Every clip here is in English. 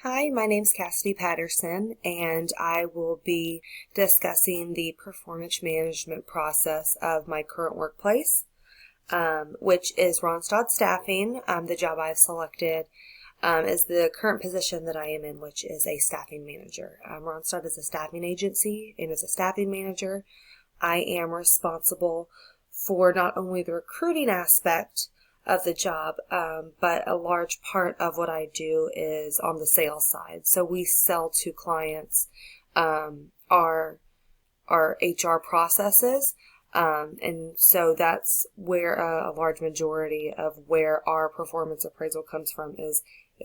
Hi, my name's Cassidy Patterson, and I will be discussing the performance management process of my current workplace, which is Ronstadt Staffing. The job I've selected is the current position that I am in, which is a staffing manager. Ronstadt is a staffing agency, and as a staffing manager, I am responsible for not only the recruiting aspect of the job, but a large part of what I do is on the sales side. So we sell to clients our HR processes, and so that's where a large majority of where our performance appraisal comes from is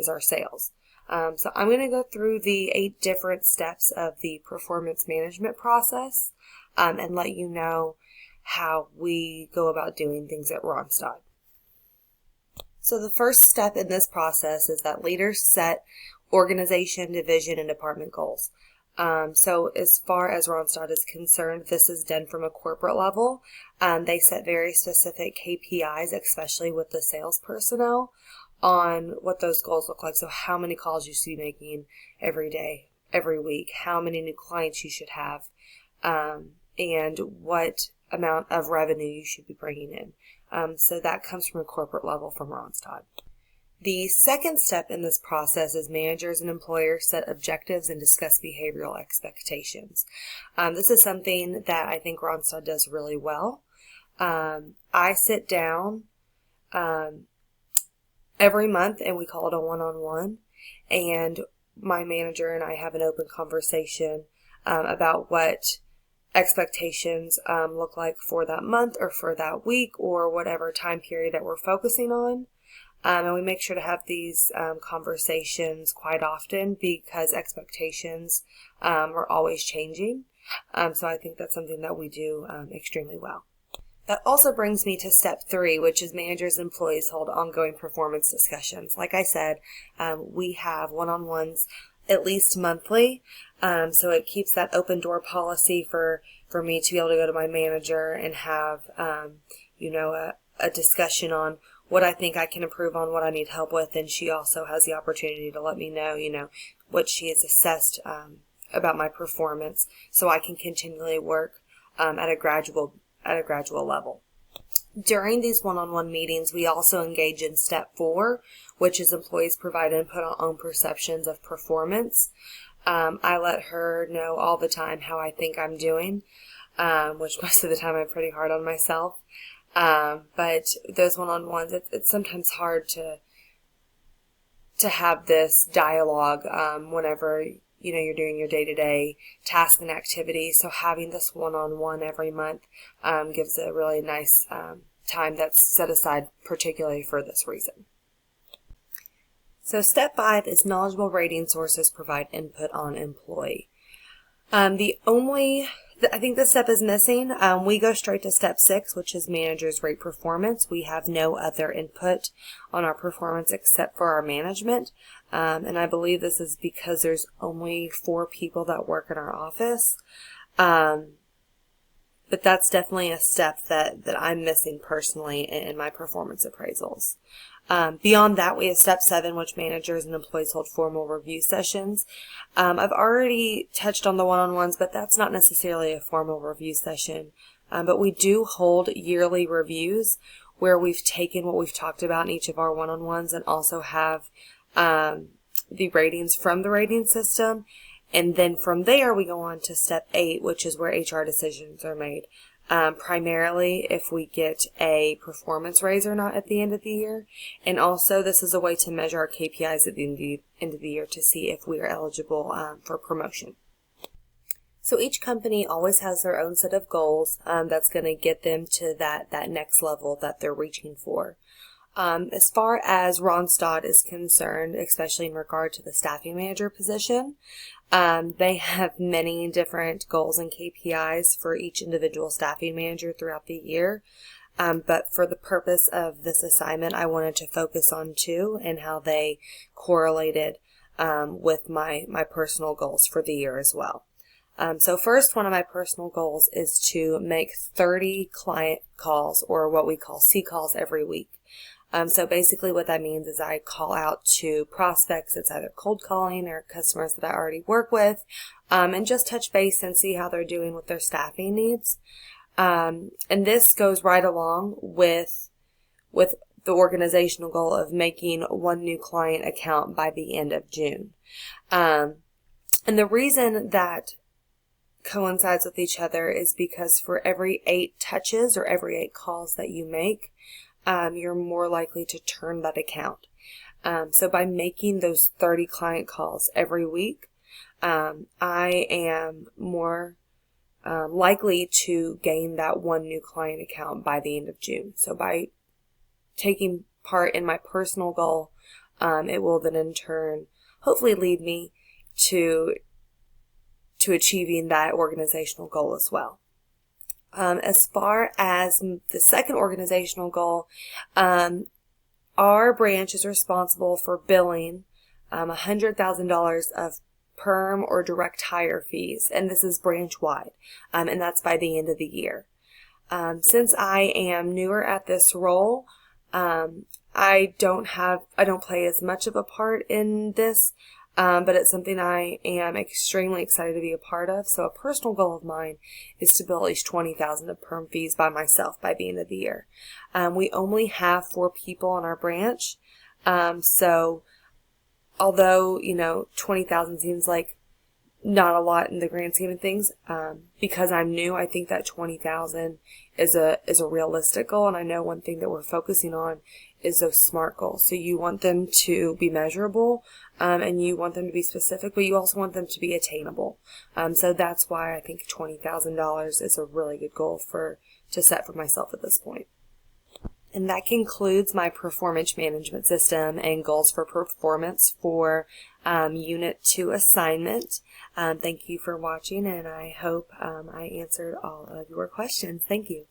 our sales. So I'm going to go through the 8 different steps of the performance management process and let you know how we go about doing things at Ronstadt. So the first step in this process is that leaders set organization, division, and department goals. So as far as Ronstadt is concerned, this is done from a corporate level. They set very specific KPIs, especially with the sales personnel, on what those goals look like. So how many calls you should be making every day, every week, how many new clients you should have, and what amount of revenue you should be bringing in. So that comes from a corporate level from Ronstadt. The second step in this process is managers and employers set objectives and discuss behavioral expectations. This is something that I think Ronstadt does really well. I sit down every month and we call it a one-on-one, and my manager and I have an open conversation about what expectations look like for that month or for that week or whatever time period that we're focusing on. And we make sure to have these conversations quite often because expectations are always changing. So I think that's something that we do extremely well. That also brings me to step 3, which is managers and employees hold ongoing performance discussions. Like I said, we have one-on-ones at least monthly. So it keeps that open door policy for me to be able to go to my manager and have, a discussion on what I think I can improve on, what I need help with. And she also has the opportunity to let me know, what she has assessed, about my performance so I can continually work, at a gradual level. During these one-on-one meetings, we also engage in step 4, which is employees provide input on own perceptions of performance. I let her know all the time how I think I'm doing, which most of the time I'm pretty hard on myself. But those one-on-ones, it's sometimes hard to have this dialogue whenever you're doing your day-to-day tasks and activities. So having this one-on-one every month gives a really nice time that's set aside particularly for this reason. So step 5 is knowledgeable rating sources provide input on employee. I think this step is missing. We go straight to step 6, which is managers rate performance. We have no other input on our performance except for our management. And I believe this is because there's only 4 people that work in our office. But that's definitely a step that I'm missing personally in my performance appraisals. Beyond that, we have step 7, which managers and employees hold formal review sessions. I've already touched on the one-on-ones, but that's not necessarily a formal review session. But we do hold yearly reviews where we've taken what we've talked about in each of our one-on-ones and also have the ratings from the rating system. And then from there, we go on to step 8, which is where HR decisions are made. Primarily if we get a performance raise or not at the end of the year. And also this is a way to measure our KPIs at the end of the year to see if we are eligible for promotion. So each company always has their own set of goals that's going to get them to that next level that they're reaching for. As far as Ronstadt is concerned, especially in regard to the staffing manager position, they have many different goals and KPIs for each individual staffing manager throughout the year. But for the purpose of this assignment, I wanted to focus on 2 and how they correlated with my personal goals for the year as well. So first, one of my personal goals is to make 30 client calls, or what we call C calls, every week. So basically what that means is I call out to prospects. It's either cold calling or customers that I already work with, and just touch base and see how they're doing with their staffing needs. And this goes right along with the organizational goal of making one new client account by the end of June. And the reason that coincides with each other is because for every 8 touches or every 8 calls that you make, you're more likely to turn that account. So by making those 30 client calls every week, I am more likely to gain that one new client account by the end of June. So by taking part in my personal goal, it will then in turn hopefully lead me to achieving that organizational goal as well. As far as the second organizational goal, our branch is responsible for billing $100,000 of perm or direct hire fees, and this is branch wide, and that's by the end of the year. Since I am newer at this role, I don't play as much of a part in this, but it's something I am extremely excited to be a part of. So a personal goal of mine is to bill at least $20,000 of perm fees by myself by the end of the year. We only have 4 people on our branch, so although, $20,000 seems like not a lot in the grand scheme of things, because I'm new, I think that $20,000 is a realistic goal. And I know one thing that we're focusing on is those SMART goals. So you want them to be measurable, and you want them to be specific, but you also want them to be attainable. So that's why I think $20,000 is a really good goal to set for myself at this point. And that concludes my performance management system and goals for performance for Unit 2 assignment. Thank you for watching, and I hope I answered all of your questions. Thank you.